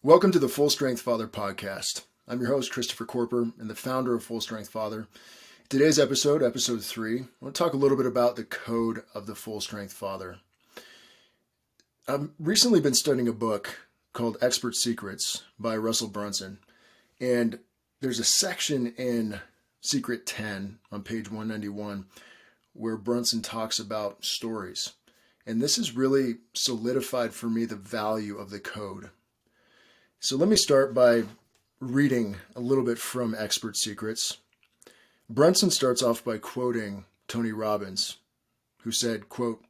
Welcome to the Full Strength Father podcast. I'm your host, Christopher Corper, and the founder of Full Strength Father. Today's episode 3, I want to talk a little bit about the code of the Full Strength Father. I've recently been studying a book called Expert Secrets by Russel Brunson, and there's a section in Secret 10 on page 191 where Brunson talks about stories. And this has really solidified for me the value of the code. So let me start by reading a little bit from Expert Secrets. Brunson starts off by quoting Tony Robbins, who said, quote,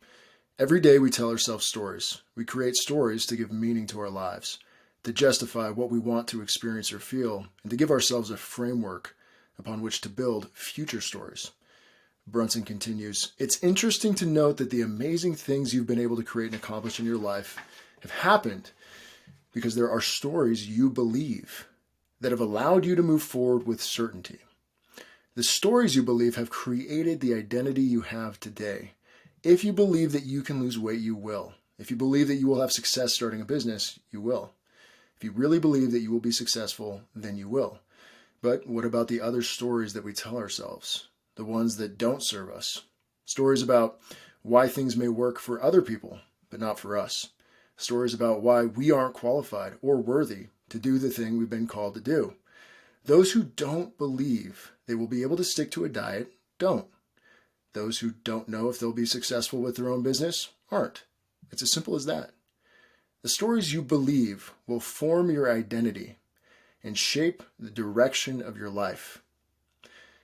"Every day we tell ourselves stories. We create stories to give meaning to our lives, to justify what we want to experience or feel, and to give ourselves a framework upon which to build future stories." Brunson continues, "It's interesting to note that the amazing things you've been able to create and accomplish in your life have happened because there are stories you believe that have allowed you to move forward with certainty. The stories you believe have created the identity you have today. If you believe that you can lose weight, you will. If you believe that you will have success starting a business, you will. If you really believe that you will be successful, then you will. But what about the other stories that we tell ourselves? The ones that don't serve us? Stories about why things may work for other people, but not for us. Stories about why we aren't qualified or worthy to do the thing we've been called to do. Those who don't believe they will be able to stick to a diet don't. Those who don't know if they'll be successful with their own business aren't. It's as simple as that. The stories you believe will form your identity and shape the direction of your life.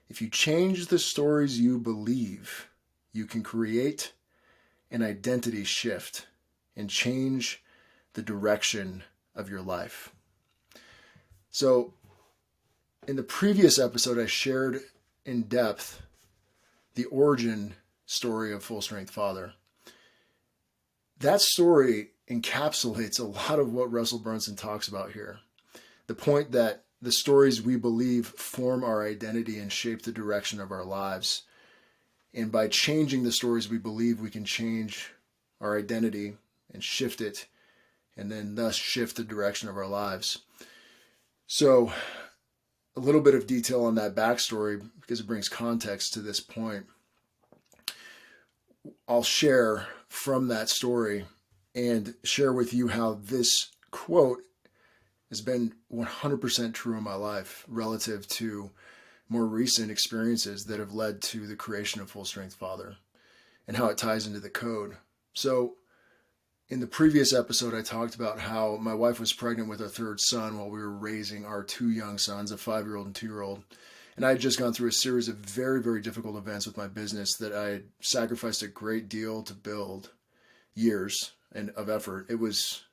If you change the stories you believe, you can create an identity shift and change the direction of your life. So, in the previous episode, I shared in depth the origin story of Full Strength Father. That story encapsulates a lot of what Russel Brunson talks about here. The point that the stories we believe form our identity and shape the direction of our lives. And by changing the stories we believe, we can change our identity and shift it, and then thus shift the direction of our lives. So a little bit of detail on that backstory because it brings context to this point. I'll share from that story and share with you how this quote has been 100% true in my life relative to more recent experiences that have led to the creation of Full Strength Father and how it ties into the code. So in the previous episode, I talked about how my wife was pregnant with our third son while we were raising our two young sons, a 5-year-old and 2-year-old. And I had just gone through a series of very, very difficult events with my business that I had sacrificed a great deal to build, years and of effort. It was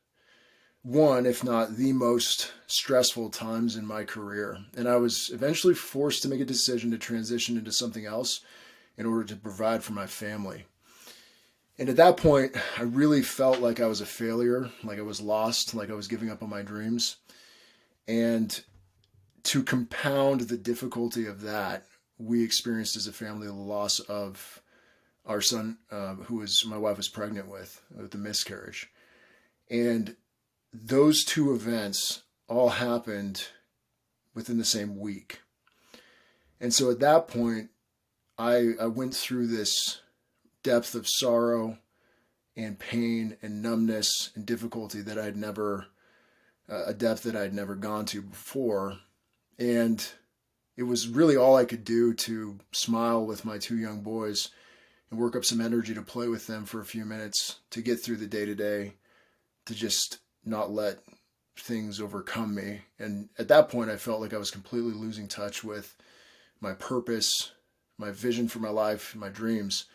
one, if not the most stressful times in my career. And I was eventually forced to make a decision to transition into something else in order to provide for my family. And at that point, I really felt like I was a failure, like I was lost, like I was giving up on my dreams. And to compound the difficulty of that, we experienced as a family the loss of our son, who my wife was pregnant with the miscarriage. And those two events all happened within the same week. And so at that point, I went through this depth of sorrow and pain and numbness and difficulty that I'd never, a depth that I'd never gone to before. And it was really all I could do to smile with my two young boys and work up some energy to play with them for a few minutes, to get through the day-to-day, to just not let things overcome me. And at that point, I felt like I was completely losing touch with my purpose, my vision for my life, my dreams.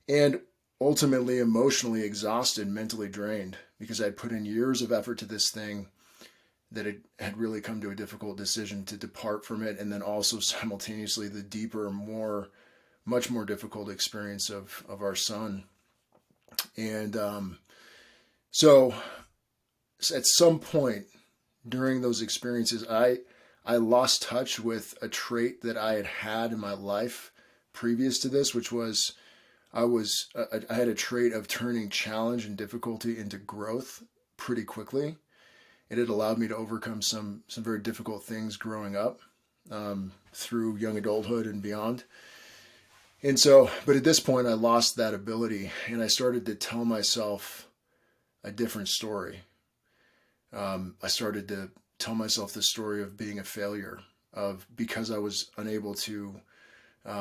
And ultimately emotionally exhausted, mentally drained, because I'd put in years of effort to this thing that it had really come to a difficult decision to depart from it. And then also simultaneously the deeper, much more difficult experience of our son. And so at some point during those experiences, I lost touch with a trait that I had in my life previous to this, which was I had a trait of turning challenge and difficulty into growth pretty quickly. and it allowed me to overcome some very difficult things growing up, through young adulthood and beyond. And so, but at this point, I lost that ability, and I started to tell myself a different story. I started to tell myself the story of being a failure, of because I was unable to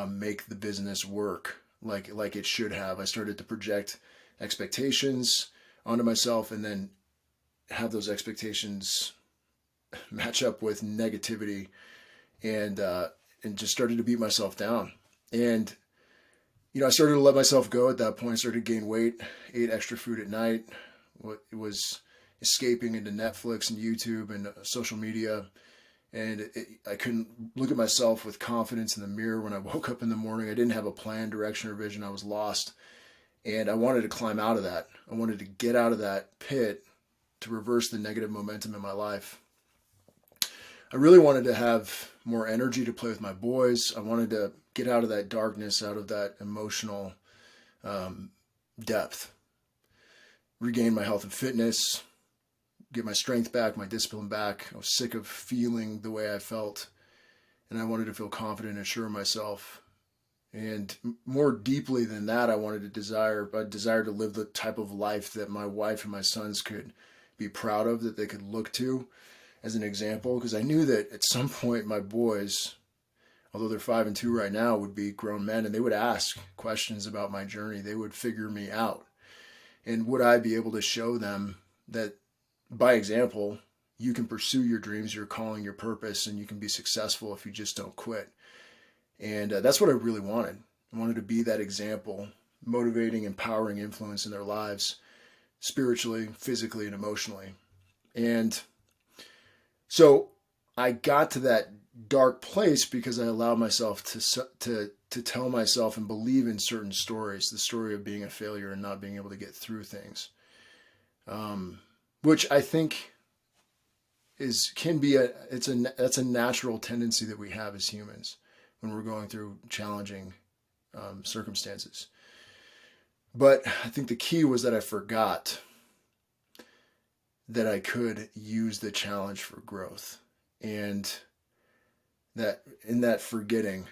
make the business work like it should have. I started to project expectations onto myself, and then have those expectations match up with negativity, and just started to beat myself down. And I started to let myself go at that point. I started to gain weight, ate extra food at night. It was escaping into Netflix and YouTube and social media. And I couldn't look at myself with confidence in the mirror when I woke up in the morning. I didn't have a plan, direction, or vision. I was lost. And I wanted to climb out of that. I wanted to get out of that pit to reverse the negative momentum in my life. I really wanted to have more energy to play with my boys. I wanted to get out of that darkness, out of that emotional depth, regain my health and fitness, get my strength back, my discipline back. I was sick of feeling the way I felt, and I wanted to feel confident and sure of myself. And more deeply than that, I desired to live the type of life that my wife and my sons could be proud of, that they could look to as an example. Because I knew that at some point my boys, although they're 5 and 2 right now, would be grown men, and they would ask questions about my journey. They would figure me out. And would I be able to show them that by example, you can pursue your dreams, your calling, your purpose, and you can be successful if you just don't quit. And that's what I really wanted. I wanted to be that example, motivating, empowering influence in their lives, spiritually, physically, and emotionally. And so I got to that dark place because I allowed myself to tell myself and believe in certain stories, the story of being a failure and not being able to get through things, which I think that's a natural tendency that we have as humans when we're going through challenging circumstances. But I think the key was that I forgot that I could use the challenge for growth, and that in that forgetting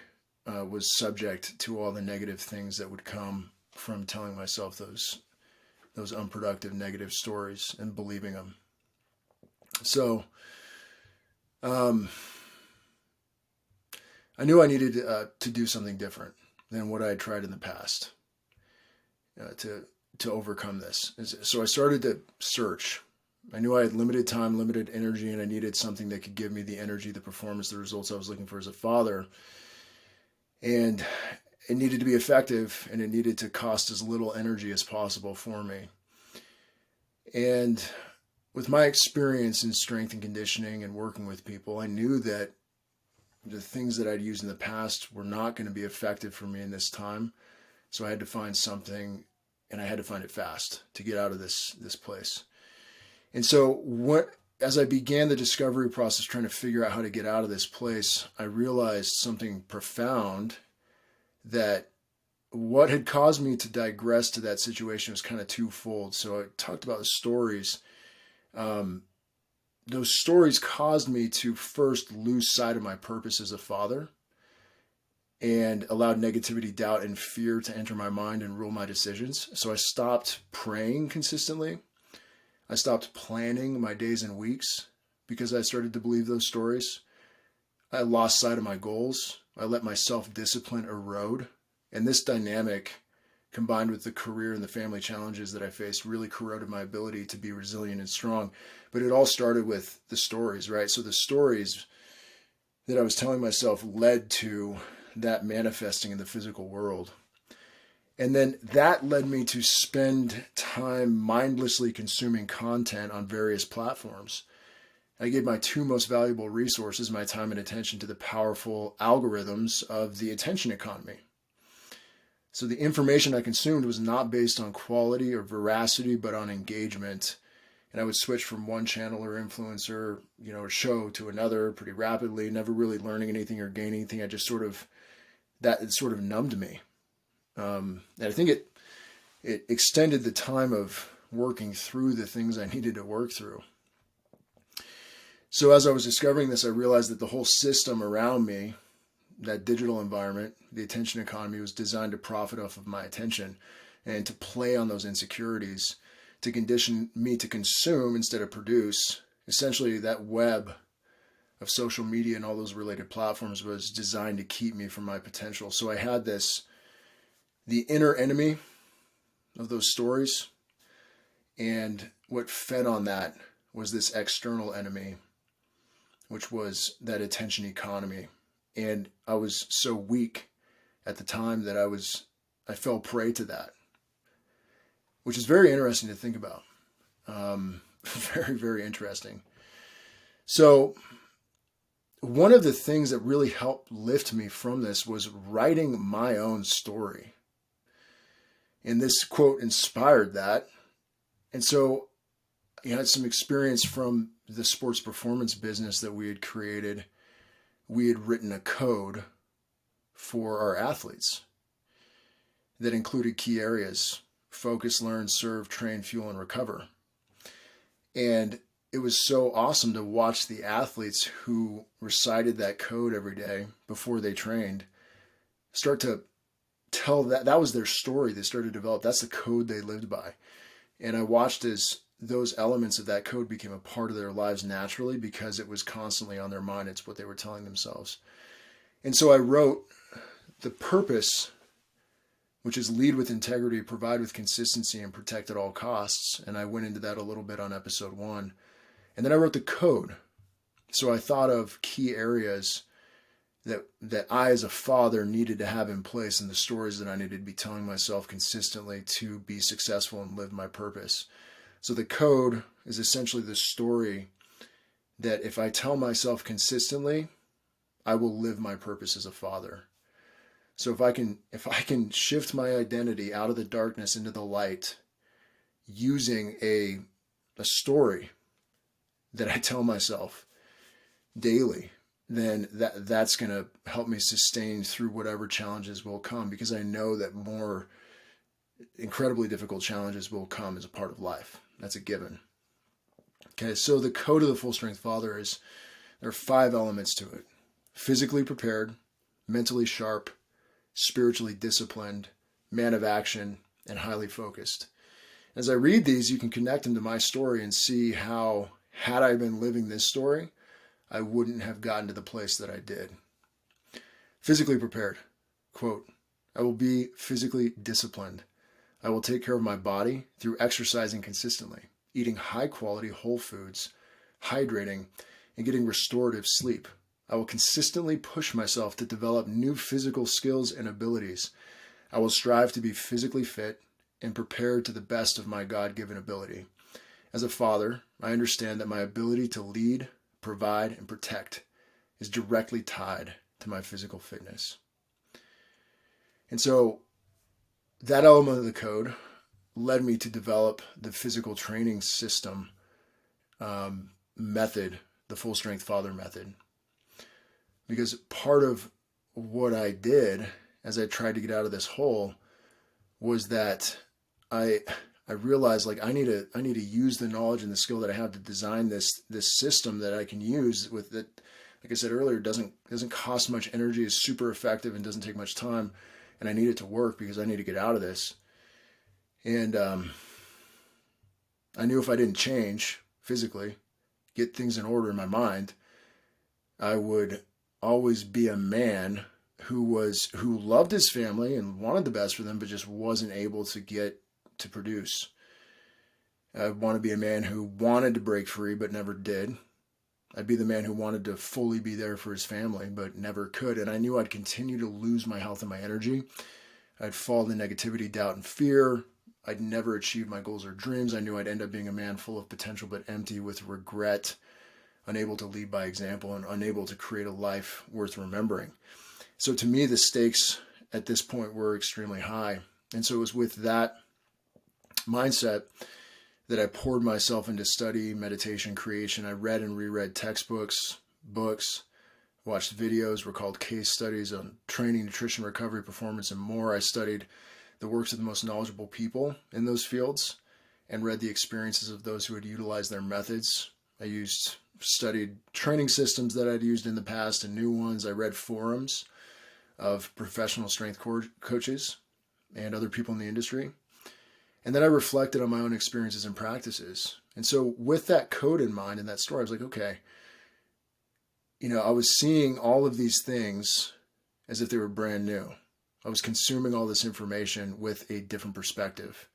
was subject to all the negative things that would come from telling myself those unproductive negative stories and believing them. So I knew I needed to do something different than what I had tried in the past to overcome this. So I started to search. I knew I had limited time, limited energy, and I needed something that could give me the energy, the performance, the results I was looking for as a father. And it needed to be effective, and it needed to cost as little energy as possible for me. And with my experience in strength and conditioning and working with people, I knew that the things that I'd used in the past were not going to be effective for me in this time. So I had to find something, and I had to find it fast to get out of this place. And so as I began the discovery process, trying to figure out how to get out of this place, I realized something profound, that what had caused me to digress to that situation was kind of twofold. So I talked about the stories. Those stories caused me to first lose sight of my purpose as a father, and allowed negativity, doubt, and fear to enter my mind and rule my decisions. So I stopped praying consistently. I stopped planning my days and weeks because I started to believe those stories. I lost sight of my goals. I let my self-discipline erode. And this dynamic, combined with the career and the family challenges that I faced, really corroded my ability to be resilient and strong. But it all started with the stories, right? So the stories that I was telling myself led to that manifesting in the physical world. And then that led me to spend time mindlessly consuming content on various platforms. I gave my two most valuable resources, my time and attention, to the powerful algorithms of the attention economy. So the information I consumed was not based on quality or veracity, but on engagement. And I would switch from one channel or influencer, or show to another pretty rapidly, never really learning anything or gaining anything. It sort of numbed me. And I think it extended the time of working through the things I needed to work through. So as I was discovering this, I realized that the whole system around me, that digital environment, the attention economy, was designed to profit off of my attention and to play on those insecurities, to condition me to consume instead of produce. Essentially, that web of social media and all those related platforms was designed to keep me from my potential. So I had the inner enemy of those stories, and what fed on that was this external enemy, which was that attention economy. And I was so weak at the time that I fell prey to that, which is very interesting to think about. Very, very interesting. So one of the things that really helped lift me from this was writing my own story. And this quote inspired that. And so I had some experience from the sports performance business that we had created. We had written a code for our athletes that included key areas: focus, learn, serve, train, fuel, and recover. And it was so awesome to watch the athletes who recited that code every day before they trained start to tell that was their story. They started to develop. That's the code they lived by. And I watched as those elements of that code became a part of their lives naturally because it was constantly on their mind. It's what they were telling themselves. And so I wrote the purpose, which is lead with integrity, provide with consistency, and protect at all costs. And I went into that a little bit on episode 1. And then I wrote the code. So I thought of key areas that I, as a father, needed to have in place, and the stories that I needed to be telling myself consistently to be successful and live my purpose. So the code is essentially the story that if I tell myself consistently, I will live my purpose as a father. So if I can shift my identity out of the darkness into the light using a story that I tell myself daily, then that's going to help me sustain through whatever challenges will come, because I know that more incredibly difficult challenges will come as a part of life. That's a given. Okay, so the code of the Full Strength Father is, there are 5 elements to it: physically prepared, mentally sharp, spiritually disciplined, man of action, and highly focused. As I read these, you can connect them to my story and see how, had I been living this story, I wouldn't have gotten to the place that I did. Physically prepared. Quote, I will be physically disciplined. I will take care of my body through exercising consistently, eating high quality whole foods, hydrating, and getting restorative sleep. I will consistently push myself to develop new physical skills and abilities. I will strive to be physically fit and prepared to the best of my God-given ability. As a father, I understand that my ability to lead, provide, and protect is directly tied to my physical fitness. And so that element of the code led me to develop the physical training system method, the Full Strength Father method. Because part of what I did as I tried to get out of this hole was that I realized, like, I need to use the knowledge and the skill that I have to design this system that I can use with that. Like I said earlier, doesn't cost much energy, is super effective, and doesn't take much time. And I need it to work because I need to get out of this. And I knew if I didn't change physically, get things in order in my mind, I would always be a man who loved his family and wanted the best for them, but just wasn't able to get to produce. I want to be a man who wanted to break free but never did. I'd be the man who wanted to fully be there for his family but never could. And I knew I'd continue to lose my health and my energy. I'd fall into negativity, doubt, and fear. I'd never achieve my goals or dreams. I knew I'd end up being a man full of potential but empty with regret, unable to lead by example, and unable to create a life worth remembering. So to me, the stakes at this point were extremely high. And so it was with that mindset that I poured myself into study, meditation, creation. I read and reread textbooks, books, watched videos, recalled case studies on training, nutrition, recovery, performance, and more. I studied the works of the most knowledgeable people in those fields and read the experiences of those who had utilized their methods. I used studied training systems that I'd used in the past and new ones. I read forums of professional strength coaches and other people in the industry. And then I reflected on my own experiences and practices. And so with that code in mind and that story, I was like, okay, I was seeing all of these things as if they were brand new. I was consuming all this information with a different perspective.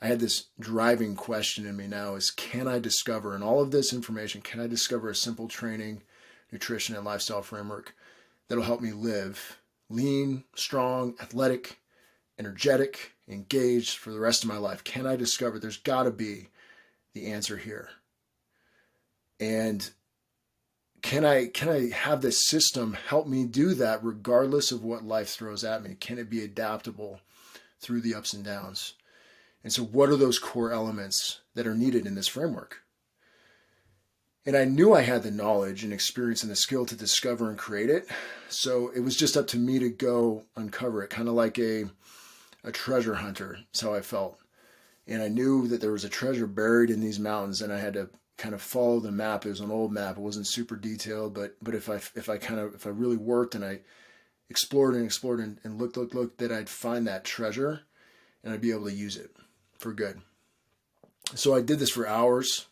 I had this driving question in me now is, can I discover in all of this information, can I discover a simple training, nutrition, and lifestyle framework that'll help me live lean, strong, athletic, energetic, engaged for the rest of my life? Can I discover there's got to be the answer here? And can I have this system help me do that regardless of what life throws at me? Can it be adaptable through the ups and downs? And so what are those core elements that are needed in this framework? And I knew I had the knowledge and experience and the skill to discover and create it. So it was just up to me to go uncover it, kind of like a treasure hunter. That's how I felt. And I knew that there was a treasure buried in these mountains, and I had to kind of follow the map. It was an old map. It wasn't super detailed, but if I really worked and I explored and looked, that I'd find that treasure and I'd be able to use it for good. So I did this for hours,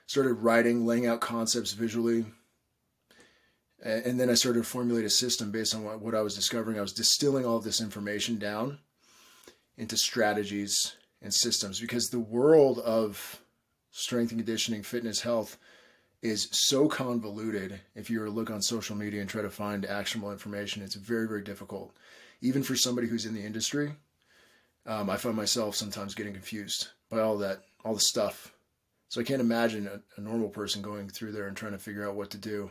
started writing, laying out concepts visually. And then I started to formulate a system based on what I was discovering. I was distilling all of this information down into strategies and systems, because the world of strength and conditioning, fitness, health is so convoluted. If you were to look on social media and try to find actionable information, it's very, very difficult. Even for somebody who's in the industry, I find myself sometimes getting confused by all the stuff. So I can't imagine a normal person going through there and trying to figure out what to do.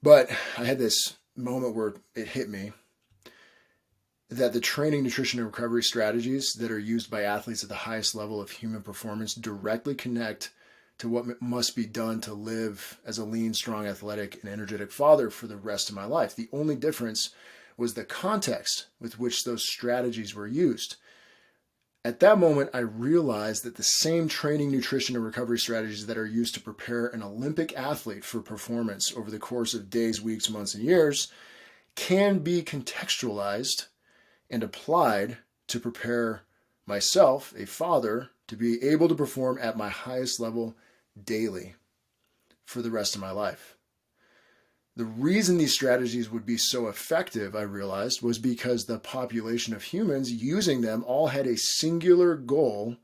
But I had this moment where it hit me that the training, nutrition, and recovery strategies that are used by athletes at the highest level of human performance directly connect to what must be done to live as a lean, strong, athletic, and energetic father for the rest of my life. The only difference was the context with which those strategies were used. At that moment, I realized that the same training, nutrition, and recovery strategies that are used to prepare an Olympic athlete for performance over the course of days, weeks, months, and years can be contextualized and applied to prepare myself, a father, to be able to perform at my highest level daily for the rest of my life. The reason these strategies would be so effective, I realized, was because the population of humans using them all had a singular goal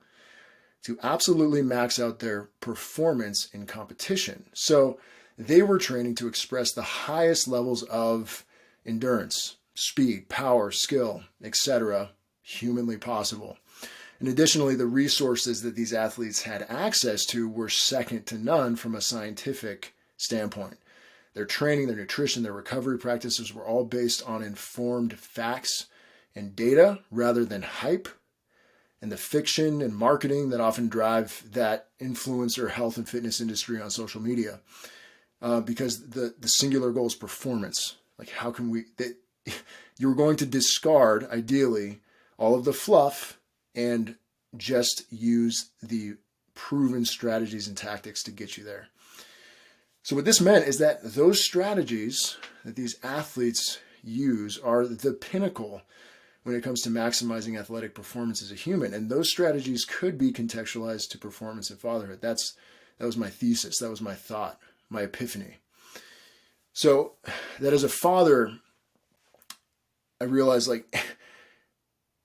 to absolutely max out their performance in competition. So they were training to express the highest levels of endurance, speed, power, skill, etc., humanly possible. And additionally, the resources that these athletes had access to were second to none from a scientific standpoint. Their training, their nutrition, their recovery practices were all based on informed facts and data rather than hype and the fiction and marketing that often drive that influencer health and fitness industry on social media. Because the singular goal is performance. Like, how can we... You're going to discard, ideally, all of the fluff and just use the proven strategies and tactics to get you there. So what this meant is that those strategies that these athletes use are the pinnacle when it comes to maximizing athletic performance as a human. And those strategies could be contextualized to performance in fatherhood. That was my thesis. That was my thought, my epiphany. So that as a father, I realized,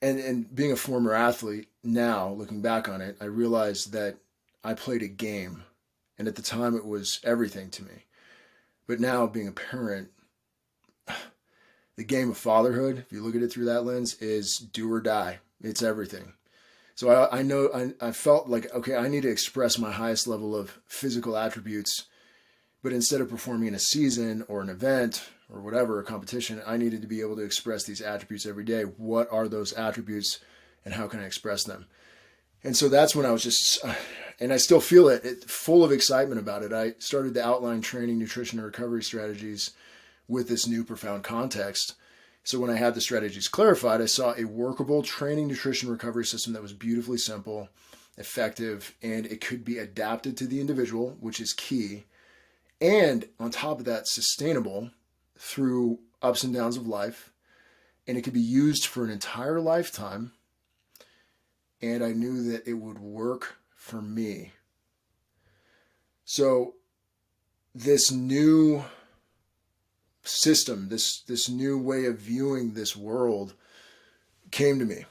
and being a former athlete now, looking back on it, I realized that I played a game. And at the time, it was everything to me. But now, being a parent, the game of fatherhood, if you look at it through that lens, is do or die. It's everything. So I felt like, okay, I need to express my highest level of physical attributes. But instead of performing in a season or an event or whatever, a competition, I needed to be able to express these attributes every day. What are those attributes and how can I express them? And so that's when I was just, and I still feel it, full of excitement about it. I started to outline training, nutrition, and recovery strategies with this new profound context. So when I had the strategies clarified, I saw a workable training, nutrition, recovery system that was beautifully simple, effective, and it could be adapted to the individual, which is key. And on top of that, sustainable through ups and downs of life. And it could be used for an entire lifetime. And I knew that it would work for me. So this new system, this new way of viewing this world came to me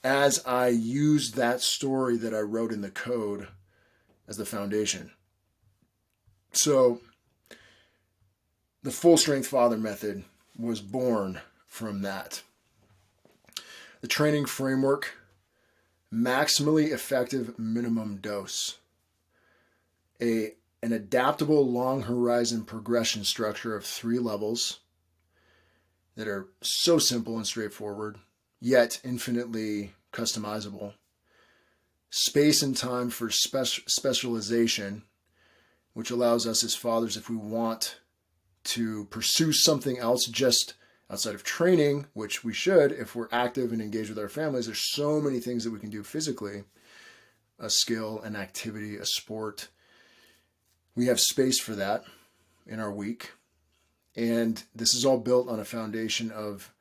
as I used that story that I wrote in the code as the foundation. So the Full Strength Father method was born from that. The training framework, maximally effective minimum dose. An adaptable long horizon progression structure of 3 levels that are so simple and straightforward, yet infinitely customizable. Space and time for specialization, which allows us as fathers, if we want to pursue something else just outside of training, which we should if we're active and engaged with our families, there's so many things that we can do physically, a skill, an activity, a sport. We have space for that in our week. And this is all built on a foundation of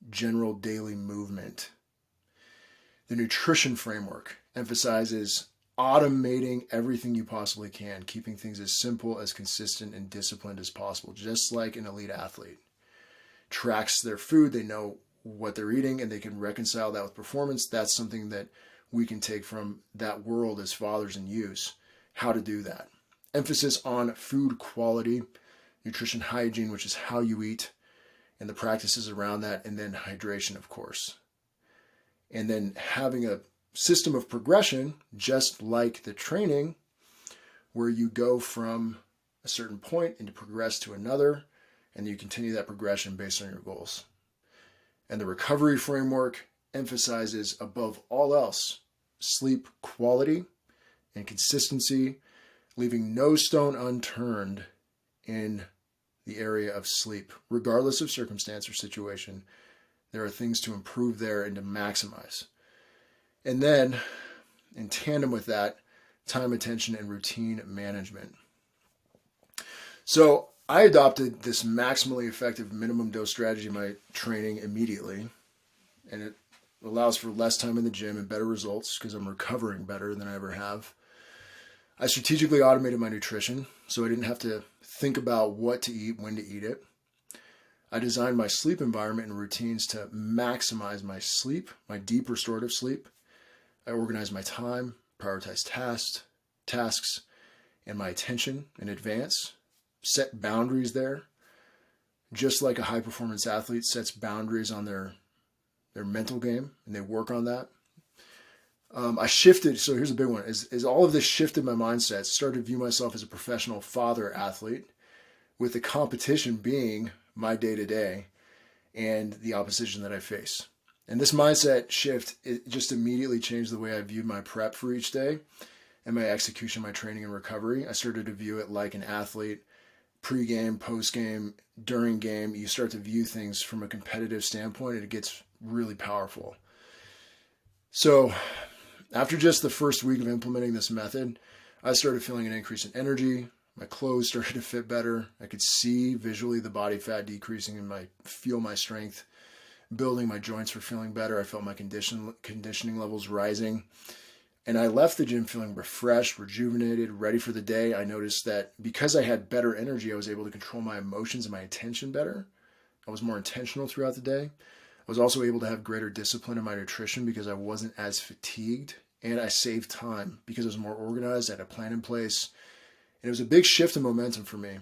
general daily movement. The nutrition framework emphasizes automating everything you possibly can, keeping things as simple, as consistent, and disciplined as possible, just like an elite athlete. Tracks their food, they know what they're eating, and they can reconcile that with performance. That's something that we can take from that world as fathers and use, how to do that. Emphasis on food quality, nutrition hygiene, which is how you eat, and the practices around that, and then hydration, of course. And then having a system of progression, just like the training, where you go from a certain point and you progress to another, and you continue that progression based on your goals. And the recovery framework emphasizes, above all else, sleep quality and consistency, leaving no stone unturned in the area of sleep. Regardless of circumstance or situation, there are things to improve there and to maximize. And then, in tandem with that, time, attention, and routine management. So I adopted this maximally effective minimum dose strategy in my training immediately, and it allows for less time in the gym and better results because I'm recovering better than I ever have. I strategically automated my nutrition so I didn't have to think about what to eat, when to eat it. I designed my sleep environment and routines to maximize my sleep, my deep restorative sleep. I organized my time, prioritized tasks, and my attention in advance. Set boundaries there, just like a high-performance athlete sets boundaries on their mental game, and they work on that. I shifted, so here's a big one, is all of this shifted my mindset, started to view myself as a professional father athlete, with the competition being my day-to-day and the opposition that I face. And this mindset shift, it just immediately changed the way I viewed my prep for each day and my execution, my training and recovery. I started to view it like an athlete, pre-game, post-game, during game. You start to view things from a competitive standpoint and it gets really powerful. So after just the first week of implementing this method, I started feeling an increase in energy. My clothes started to fit better. I could see visually the body fat decreasing and feel my strength building. My joints were feeling better. I felt my conditioning levels rising. And I left the gym feeling refreshed, rejuvenated, ready for the day. I noticed that because I had better energy, I was able to control my emotions and my attention better. I was more intentional throughout the day. I was also able to have greater discipline in my nutrition because I wasn't as fatigued. And I saved time because I was more organized. I had a plan in place. And it was a big shift in momentum for me.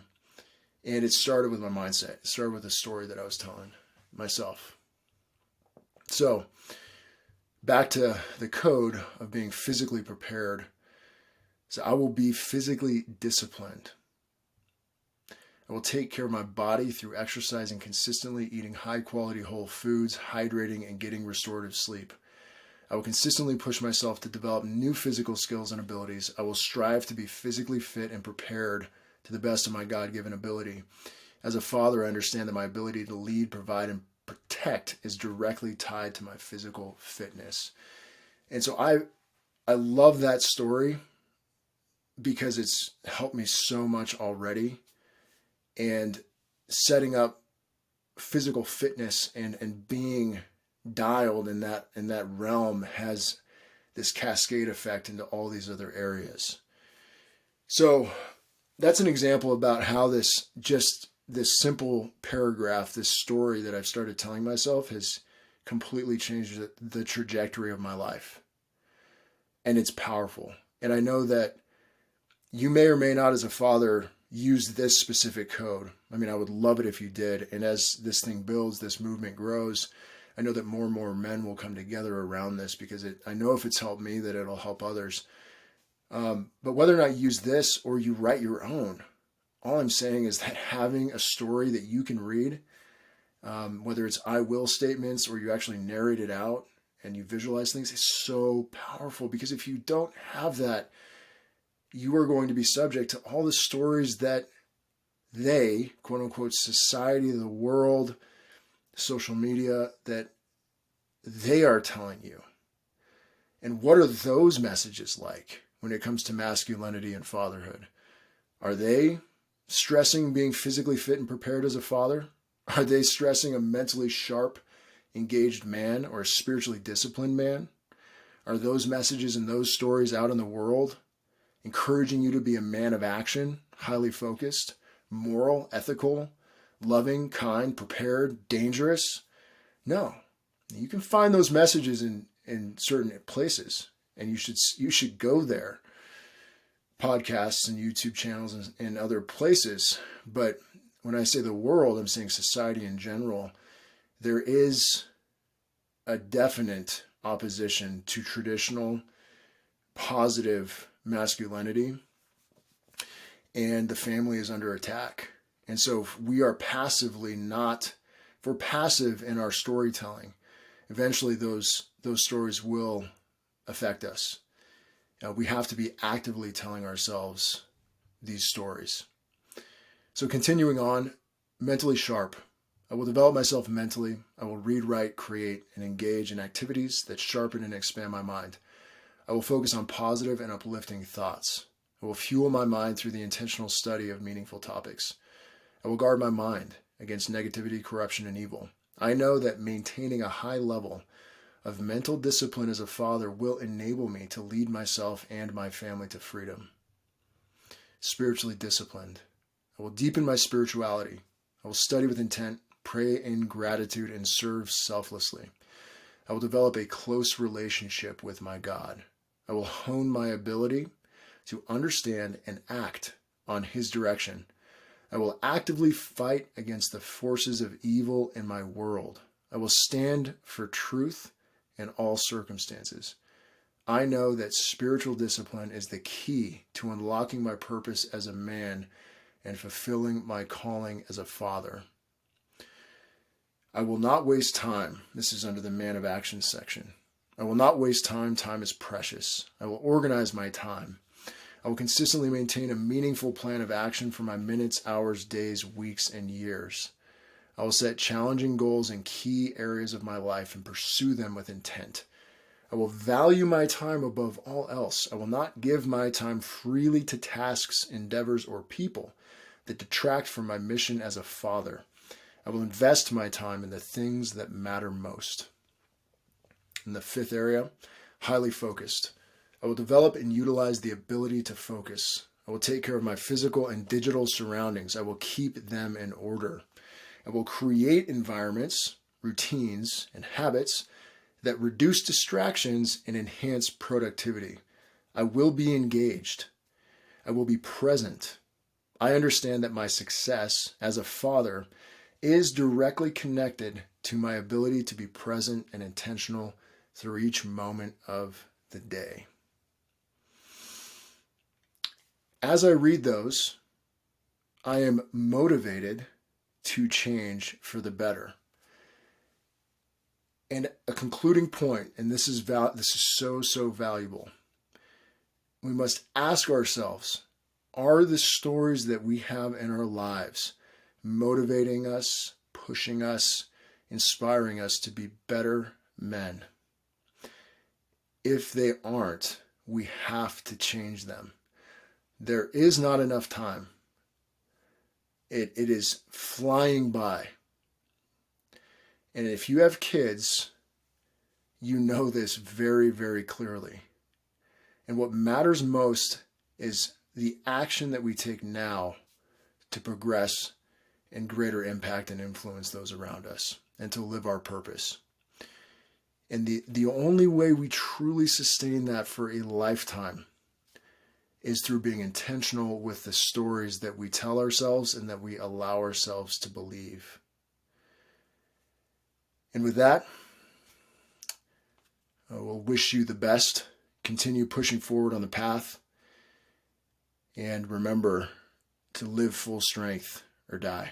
And it started with my mindset. It started with a story that I was telling myself. So back to the code of being physically prepared. So I will be physically disciplined. I will take care of my body through exercising consistently, eating high quality whole foods, hydrating, and getting restorative sleep. I will consistently push myself to develop new physical skills and abilities. I will strive to be physically fit and prepared to the best of my God-given ability. As a father, I understand that my ability to lead, provide, and protect is directly tied to my physical fitness. And so I love that story because it's helped me so much already. And setting up physical fitness and being dialed in that realm has this cascade effect into all these other areas. So that's an example about how this simple paragraph, this story that I've started telling myself, has completely changed the trajectory of my life. And it's powerful. And I know that you may or may not, as a father, use this specific code. I mean, I would love it if you did. And as this thing builds, this movement grows, I know that more and more men will come together around this, because I know if it's helped me, that it'll help others. But whether or not you use this or you write your own, all I'm saying is that having a story that you can read, whether it's I will statements or you actually narrate it out and you visualize things, is so powerful. Because if you don't have that, you are going to be subject to all the stories that they, quote unquote, society, the world, social media, that they are telling you. And what are those messages like when it comes to masculinity and fatherhood? Are they stressing being physically fit and prepared as a father? Are they stressing a mentally sharp, engaged man or a spiritually disciplined man? Are those messages and those stories out in the world encouraging you to be a man of action, highly focused, moral, ethical, loving, kind, prepared, dangerous? No. You can find those messages in certain places, and you should go there. Podcasts and YouTube channels and other places. But when I say the world, I'm saying society in general. There is a definite opposition to traditional, positive masculinity, and the family is under attack. And so if we're passive in our storytelling, eventually those stories will affect us. We have to be actively telling ourselves these stories. So continuing on, mentally sharp. I will develop myself mentally. I will read, write, create, and engage in activities that sharpen and expand my mind. I will focus on positive and uplifting thoughts. I will fuel my mind through the intentional study of meaningful topics. I will guard my mind against negativity, corruption, and evil. I know that maintaining a high level of mental discipline as a father will enable me to lead myself and my family to freedom. Spiritually disciplined. I will deepen my spirituality. I will study with intent, pray in gratitude, and serve selflessly. I will develop a close relationship with my God. I will hone my ability to understand and act on His direction. I will actively fight against the forces of evil in my world. I will stand for truth in all circumstances. I know that spiritual discipline is the key to unlocking my purpose as a man and fulfilling my calling as a father. I will not waste time. This is under the Man of Action section. I will not waste time. Time is precious. I will organize my time. I will consistently maintain a meaningful plan of action for my minutes, hours, days, weeks, and years. I will set challenging goals in key areas of my life and pursue them with intent. I will value my time above all else. I will not give my time freely to tasks, endeavors, or people that detract from my mission as a father. I will invest my time in the things that matter most. In the fifth area, highly focused. I will develop and utilize the ability to focus. I will take care of my physical and digital surroundings. I will keep them in order. I will create environments, routines, and habits that reduce distractions and enhance productivity. I will be engaged. I will be present. I understand that my success as a father is directly connected to my ability to be present and intentional through each moment of the day. As I read those, I am motivated to change for the better. And a concluding point, and this is so valuable. We must ask ourselves, are the stories that we have in our lives motivating us, pushing us, inspiring us to be better men? If they aren't, we have to change them. There is not enough time. It is flying by. And if you have kids, you know this very, very clearly. And what matters most is the action that we take now to progress and greater impact and influence those around us and to live our purpose. And the only way we truly sustain that for a lifetime is through being intentional with the stories that we tell ourselves and that we allow ourselves to believe. And with that, we'll wish you the best. Continue pushing forward on the path. And remember to live full strength or die.